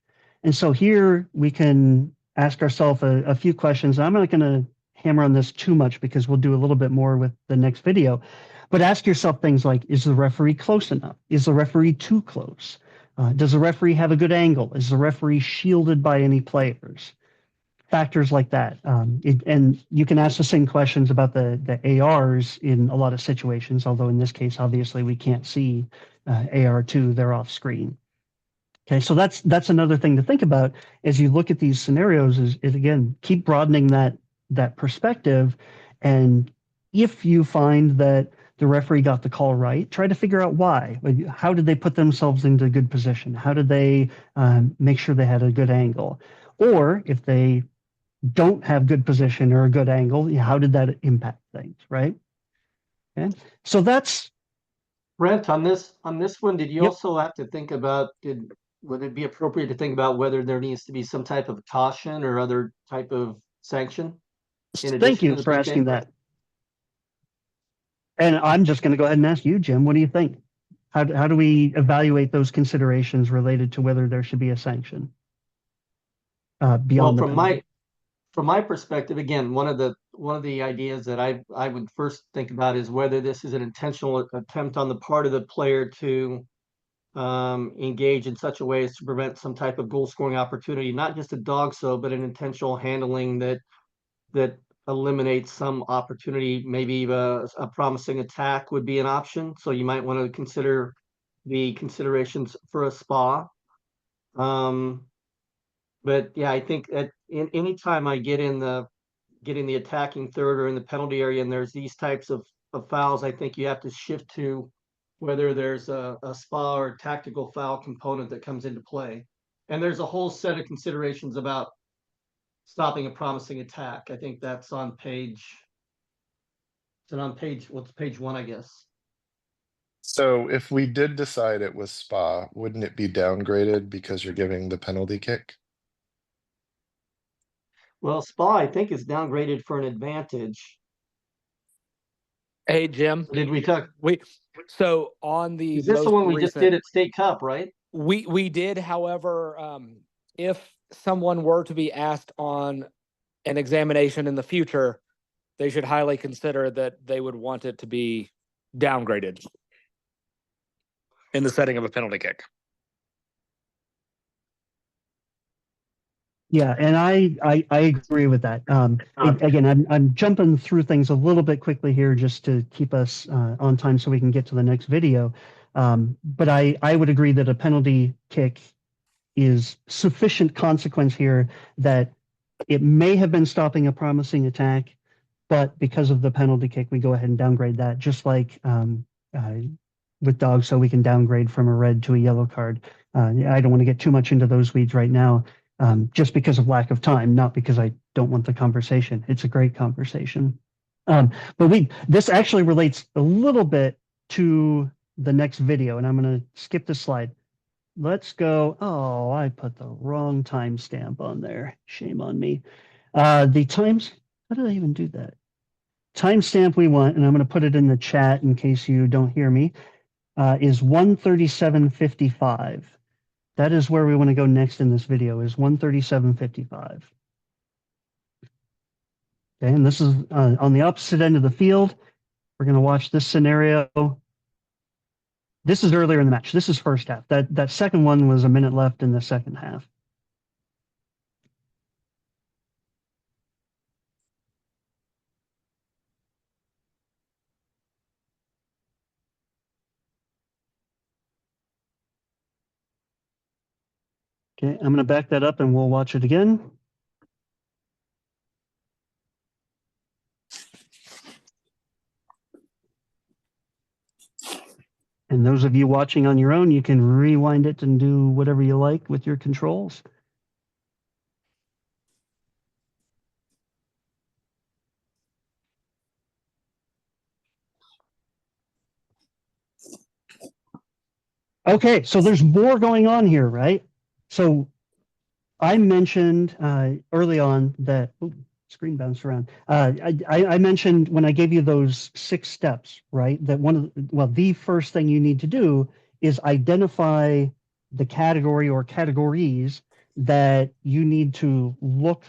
And so here we can ask ourselves a few questions. I'm not going to hammer on this too much because we'll do a little bit more with the next video, but ask yourself things like, is the referee close enough? Is the referee too close? Does the referee have a good angle? Is the referee shielded by any players? factors like that. And you can ask the same questions about the ARs in a lot of situations, although in this case, obviously, we can't see AR2, they're off screen. Okay, so that's another thing to think about as you look at these scenarios is again, keep broadening that perspective. And if you find that the referee got the call right, try to figure out why. How did they put themselves into a good position? How did they make sure they had a good angle? Or if they don't have good position or a good angle, how did that impact things, right? Okay, so that's Brent, on this one, did you Yep. also have to think about, would it be appropriate to think about whether there needs to be some type of caution or other type of sanction? Thank you for asking that. And I'm just going to go ahead and ask you, Jim, what do you think? How do we evaluate those considerations related to whether there should be a sanction? Beyond Well, the penalty? from my perspective, again, one of the ideas that I would first think about is whether this is an intentional attempt on the part of the player to engage in such a way as to prevent some type of goal scoring opportunity, not just a dog so, but an intentional handling that eliminates some opportunity. Maybe a promising attack would be an option. So you might want to consider the considerations for a spa. But yeah, I think that any time I get in the attacking third or in the penalty area and there's these types of fouls, I think you have to shift to whether there's a spa or tactical foul component that comes into play. And there's a whole set of considerations about stopping a promising attack. I think that's on page, what's page 1, I guess. So if we did decide it was spa, wouldn't it be downgraded because you're giving the penalty kick? Well, spa, I think, is downgraded for an advantage. Hey, Jim. Did we talk? So on the Is this the most one we just recent- did at State Cup, right? We did, however, if someone were to be asked on an examination in the future, they should highly consider that they would want it to be downgraded in the setting of a penalty kick. Yeah, and I agree with that. Again, I'm jumping through things a little bit quickly here just to keep us on time so we can get to the next video. But I would agree that a penalty kick is sufficient consequence here that it may have been stopping a promising attack, but because of the penalty kick, we go ahead and downgrade that, just like with dogs, so we can downgrade from a red to a yellow card. I don't want to get too much into those weeds right now. Just because of lack of time, not because I don't want the conversation. It's a great conversation. But this actually relates a little bit to the next video, and I'm going to skip this slide. Let's go. Oh, I put the wrong timestamp on there. Shame on me. The times, how did I even do that? Timestamp we want, and I'm going to put it in the chat in case you don't hear me, is 1:37:55. That is where we want to go next in this video, is 1:37:55. Okay, and this is on the opposite end of the field. We're going to watch this scenario. This is earlier in the match. This is first half. That second one was a minute left in the second half. Okay, I'm going to back that up and we'll watch it again. And those of you watching on your own, you can rewind it and do whatever you like with your controls. Okay, so there's more going on here, right? So I mentioned early on that, screen bounced around. I mentioned when I gave you those 6 steps, right? That the first thing you need to do is identify the category or categories that you need to look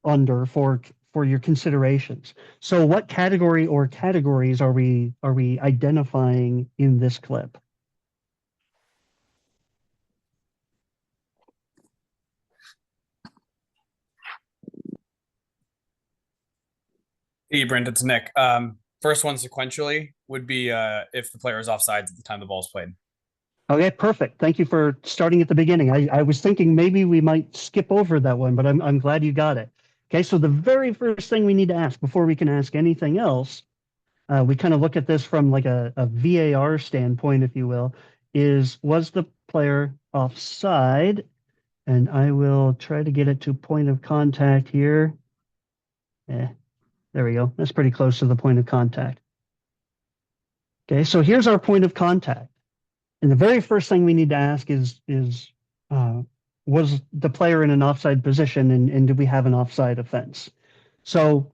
under for your considerations. So what category or categories are we identifying in this clip? Hey, Brent, it's Nick. First one sequentially would be if the player is offsides at the time the ball's played. Okay, perfect. Thank you for starting at the beginning. I was thinking maybe we might skip over that one, but I'm glad you got it. Okay, so the very first thing we need to ask before we can ask anything else, we kind of look at this from like a VAR standpoint, if you will, was the player offside? And I will try to get it to point of contact here. There we go. That's pretty close to the point of contact. Okay, so here's our point of contact. And the very first thing we need to ask is was the player in an offside position, and did we have an offside offense? So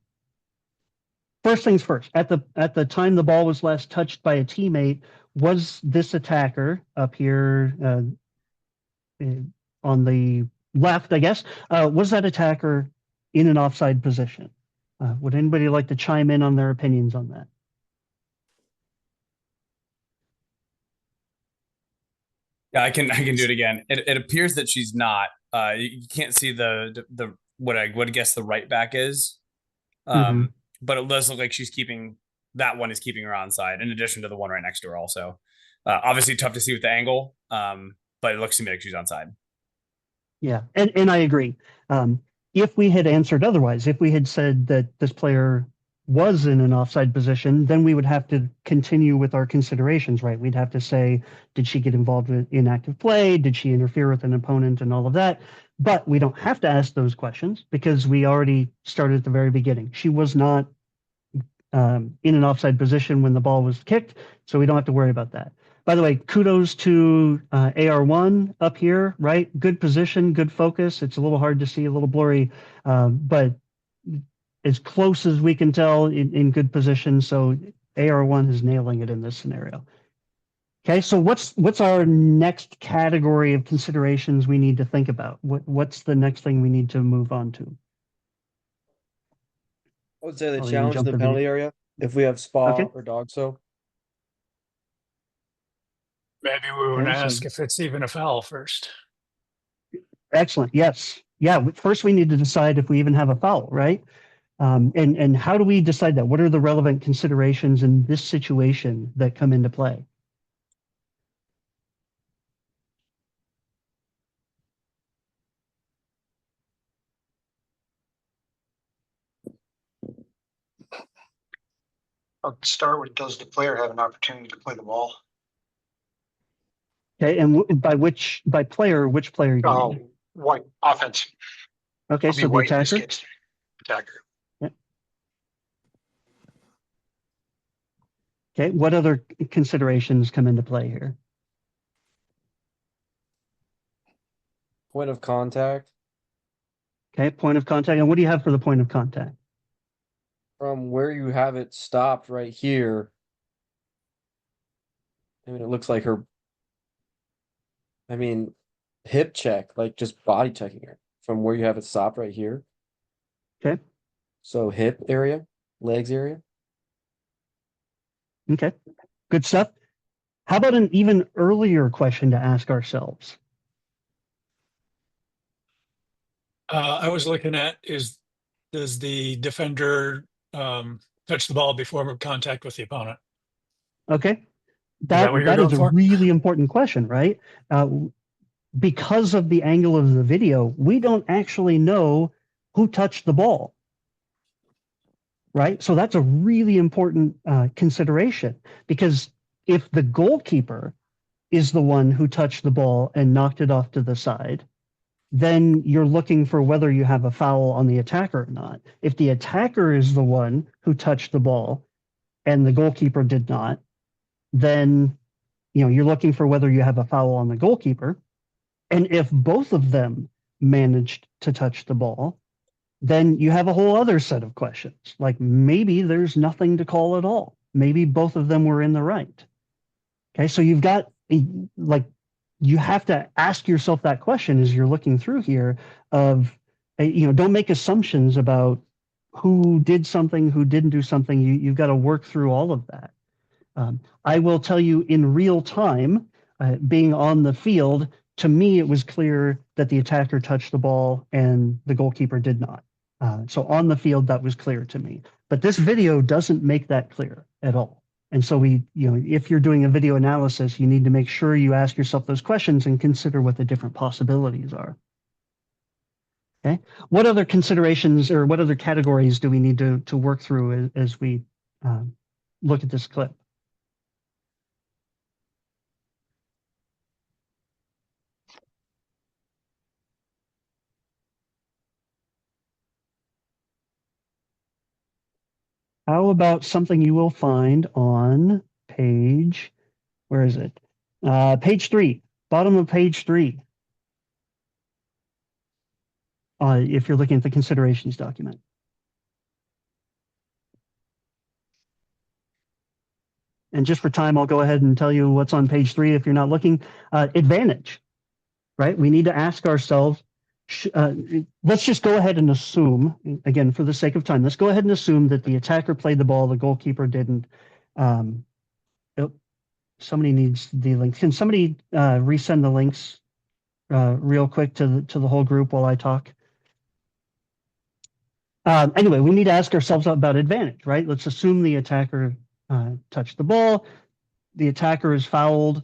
first things first, at the time the ball was last touched by a teammate, was this attacker up here on the left, I guess, was that attacker in an offside position? Would anybody like to chime in on their opinions on that? Yeah, I can do it again. It appears that she's not. You can't see the what I would guess the right back is. But it does look like she's keeping that one is keeping her onside in addition to the one right next to her also. Obviously tough to see with the angle, but it looks to me like she's onside. Yeah, and I agree. If we had answered otherwise, if we had said that this player was in an offside position, then we would have to continue with our considerations, right? We'd have to say, did she get involved in active play? Did she interfere with an opponent and all of that? But we don't have to ask those questions because we already started at the very beginning. She was not in an offside position when the ball was kicked, so we don't have to worry about that. By the way, kudos to AR1 up here, right? Good position, good focus. It's a little hard to see, a little blurry, but as close as we can tell in good position. So AR1 is nailing it in this scenario. Okay, so what's our next category of considerations we need to think about? What's the next thing we need to move on to? I would say they Oh, challenge the penalty area if we have spa Okay. or dog so. Maybe we would Okay, so- ask if it's even a foul first. Excellent. Yes. Yeah. First, we need to decide if we even have a foul, right? And how do we decide that? What are the relevant considerations in this situation that come into play? I'll start with, does the player have an opportunity to play the ball? Okay, and by player, which player? White offense. Okay, so the attacker. Attacker. Yeah. Okay, what other considerations come into play here? Point of contact. Okay, point of contact. And what do you have for the point of contact? From where you have it stopped right here. I mean, it looks like her. I mean, hip check, like just body checking her from where you have it stopped right here. Okay. So hip area, legs area. Okay, good stuff. How about an even earlier question to ask ourselves? I was looking at does the defender touch the ball before contact with the opponent? Okay, that what you're that is going a for? really important question, right? Because of the angle of the video, we don't actually know who touched the ball, right? So that's a really important consideration, because if the goalkeeper is the one who touched the ball and knocked it off to the side, then you're looking for whether you have a foul on the attacker or not. If the attacker is the one who touched the ball and the goalkeeper did not, then you're looking for whether you have a foul on the goalkeeper. And if both of them managed to touch the ball, then you have a whole other set of questions. Like maybe there's nothing to call at all. Maybe both of them were in the right. Okay, so you've got you have to ask yourself that question as you're looking through here of, don't make assumptions about who did something, who didn't do something. You've got to work through all of that. I will tell you in real time, being on the field, to me, it was clear that the attacker touched the ball and the goalkeeper did not. So on the field, that was clear to me. But this video doesn't make that clear at all. And so if you're doing a video analysis, you need to make sure you ask yourself those questions and consider what the different possibilities are. Okay. What other considerations or what other categories do we need to work through as we look at this clip? How about something you will find on page, where is it? Page 3, bottom of page 3. If you're looking at the considerations document. And just for time, I'll go ahead and tell you what's on page 3 if you're not looking. Advantage, right? We need to ask ourselves, let's just go ahead and assume, again, for the sake of time, let's go ahead and assume that the attacker played the ball, the goalkeeper didn't. Somebody needs the link. Can somebody resend the links real quick to the whole group while I talk? Anyway, we need to ask ourselves about advantage, right? Let's assume the attacker touched the ball. The attacker is fouled.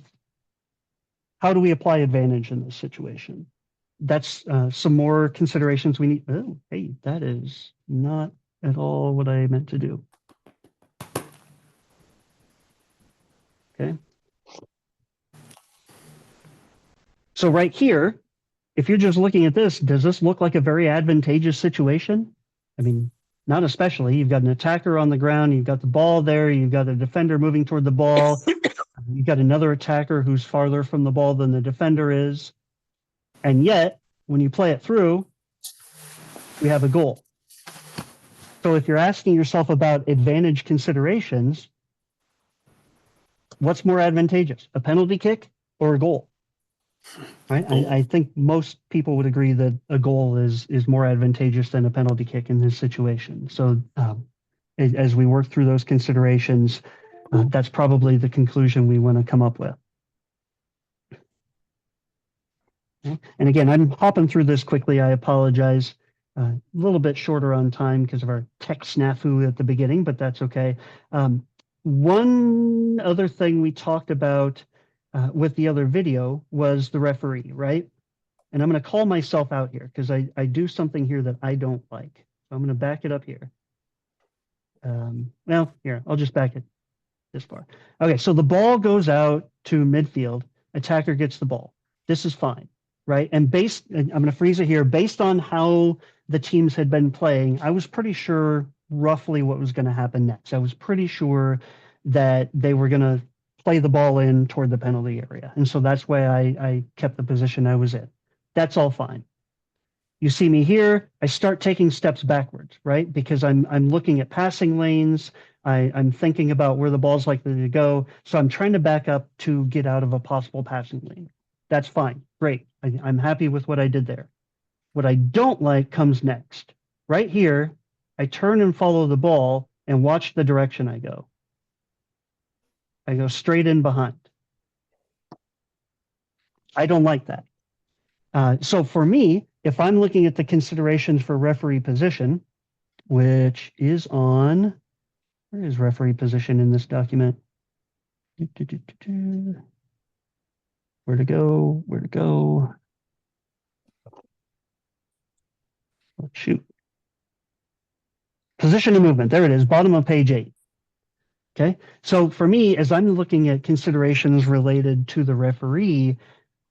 How do we apply advantage in this situation? That's some more considerations we need. Oh, hey, that is not at all what I meant to do. Okay. So right here, if you're just looking at this, does this look like a very advantageous situation? I mean, not especially. You've got an attacker on the ground. You've got the ball there. You've got a defender moving toward the ball. You've got another attacker who's farther from the ball than the defender is. And yet, when you play it through, we have a goal. So if you're asking yourself about advantage considerations, what's more advantageous, a penalty kick or a goal? Right? I think most people would agree that a goal is more advantageous than a penalty kick in this situation. So as we work through those considerations, that's probably the conclusion we want to come up with. Okay. And again, I'm hopping through this quickly. I apologize. A little bit shorter on time because of our tech snafu at the beginning, but that's okay. One other thing we talked about with the other video was the referee, right? And I'm going to call myself out here because I do something here that I don't like. So I'm going to back it up here. Well, here, I'll just back it this far. Okay, so the ball goes out to midfield. Attacker gets the ball. This is fine, right? And I'm going to freeze it here. Based on how the teams had been playing, I was pretty sure roughly what was going to happen next. I was pretty sure that they were going to play the ball in toward the penalty area. And so that's why I kept the position I was in. That's all fine. You see me here, I start taking steps backwards, right? Because I'm looking at passing lanes. I'm thinking about where the ball's likely to go. So I'm trying to back up to get out of a possible passing lane. That's fine. Great. I'm happy with what I did there. What I don't like comes next. Right here, I turn and follow the ball and watch the direction I go. I go straight in behind. I don't like that. So for me, if I'm looking at the considerations for referee position, which is on, where is referee position in this document? Where to go? Where to go? Oh, shoot. Position and movement. There it is, bottom of page 8. Okay, so for me, as I'm looking at considerations related to the referee,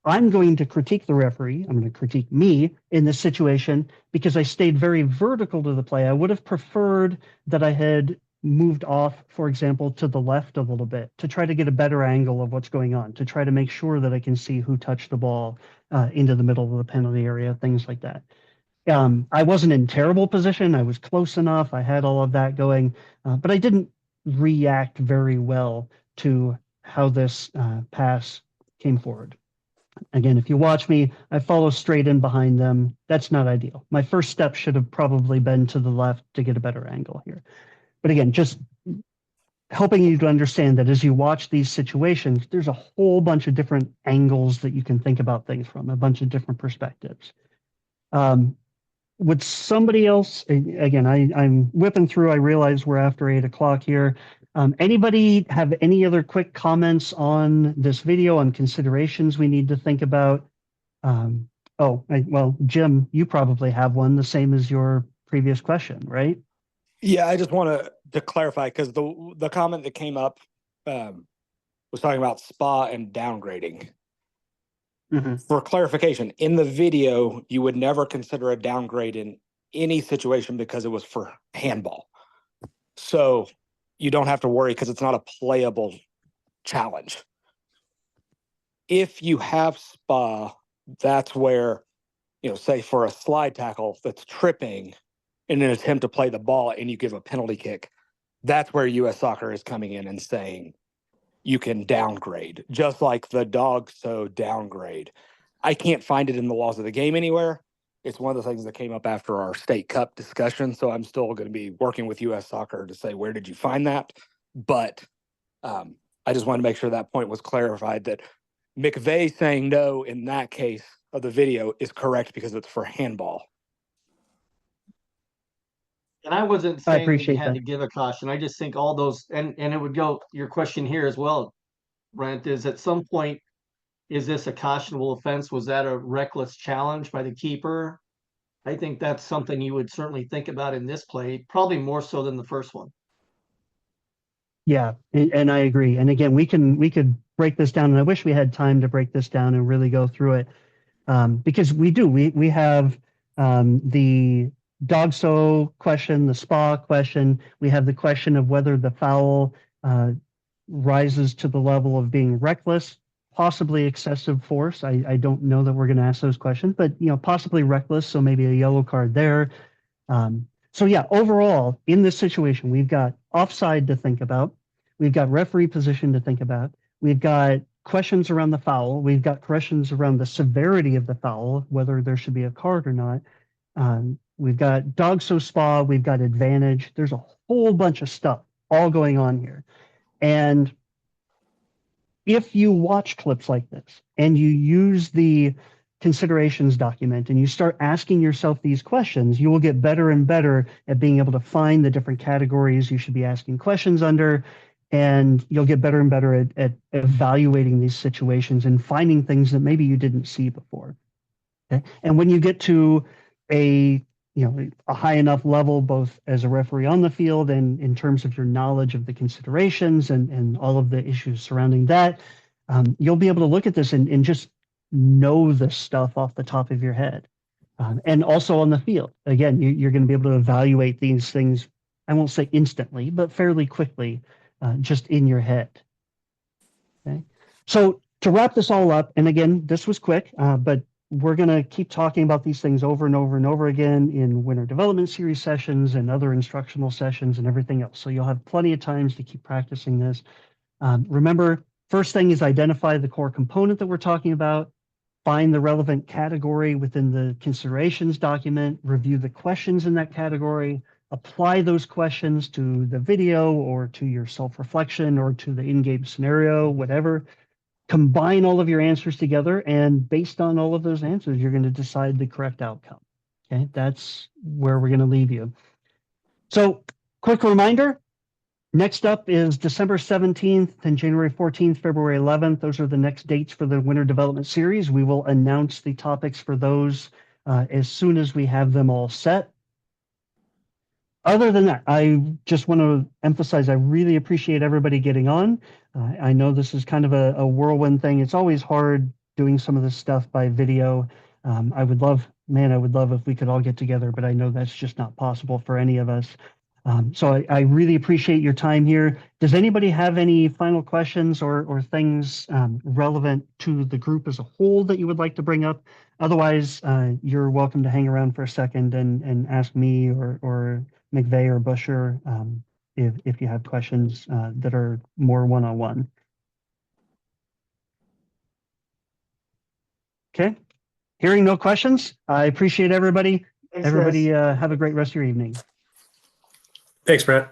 I'm going to critique the referee. I'm going to critique me in this situation because I stayed very vertical to the play. I would have preferred that I had moved off, for example, to the left a little bit to try to get a better angle of what's going on, to try to make sure that I can see who touched the ball into the middle of the penalty area, things like that. I wasn't in terrible position. I was close enough. I had all of that going, but I didn't react very well to how this pass came forward. Again, if you watch me, I follow straight in behind them. That's not ideal. My first step should have probably been to the left to get a better angle here. But again, just helping you to understand that as you watch these situations, there's a whole bunch of different angles that you can think about things from, a bunch of different perspectives. would somebody else, again, I'm whipping through, I realize we're after 8 o'clock here. Anybody have any other quick comments on this video, on considerations we need to think about? Well, Jim, you probably have one, the same as your previous question, right? Yeah, I just want to clarify, because the comment that came up was talking about spa and downgrading. For clarification, in the video, you would never consider a downgrade in any situation because it was for handball. So you don't have to worry because it's not a playable challenge. If you have spa, that's where, say for a slide tackle that's tripping in an attempt to play the ball and you give a penalty kick, that's where US Soccer is coming in and saying you can downgrade, just like the dog so downgrade. I can't find it in the laws of the game anywhere. It's one of the things that came up after our state cup discussion. So I'm still going to be working with US Soccer to say, where did you find that? But I just want to make sure that point was clarified, that McVay saying no in that case of the video is correct because it's for handball. And I wasn't I saying that you appreciate had that. to give a caution. I just think all those, and it would go, your question here as well, Brent, is at some point, is this a cautionable offense? Was that a reckless challenge by the keeper? I think that's something you would certainly think about in this play, probably more so than the first one. Yeah, and I agree. And again, we could break this down, and I wish we had time to break this down and really go through it, because we have the dog so question, the spa question. We have the question of whether the foul rises to the level of being reckless, possibly excessive force. I don't know that we're going to ask those questions, but possibly reckless. So maybe a yellow card there. So yeah, overall, in this situation, we've got offside to think about. We've got referee position to think about. We've got questions around the foul. We've got questions around the severity of the foul, whether there should be a card or not. We've got dog so spa. We've got advantage. There's a whole bunch of stuff all going on here. And if you watch clips like this and you use the considerations document and you start asking yourself these questions, you will get better and better at being able to find the different categories you should be asking questions under, and you'll get better and better at evaluating these situations and finding things that maybe you didn't see before. Okay? And when you get to a high enough level, both as a referee on the field and in terms of your knowledge of the considerations and all of the issues surrounding that, you'll be able to look at this and just know the stuff off the top of your head. And also on the field, again, you're going to be able to evaluate these things, I won't say instantly, but fairly quickly, just in your head. Okay. So to wrap this all up, and again, this was quick, but we're going to keep talking about these things over and over and over again in winter development series sessions and other instructional sessions and everything else. So you'll have plenty of times to keep practicing this. Remember, first thing is identify the core component that we're talking about, find the relevant category within the considerations document, review the questions in that category, apply those questions to the video or to your self-reflection or to the in-game scenario, whatever. Combine all of your answers together, and based on all of those answers, you're going to decide the correct outcome. Okay, that's where we're going to leave you. So, quick reminder, next up is December 17th and January 14th, February 11th. Those are the next dates for the Winter Development Series. We will announce the topics for those as soon as we have them all set. Other than that, I just want to emphasize I really appreciate everybody getting on. I know this is kind of a whirlwind thing. It's always hard doing some of this stuff by video. I would love if we could all get together, but I know that's just not possible for any of us. So I really appreciate your time here. Does anybody have any final questions or things relevant to the group as a whole that you would like to bring up? Otherwise, you're welcome to hang around for a second and ask me or McVay or Busher if you have questions that are more one-on-one. Okay, hearing no questions, I appreciate everybody. Thanks, everybody guys. have a great rest of your evening. Thanks, Brent.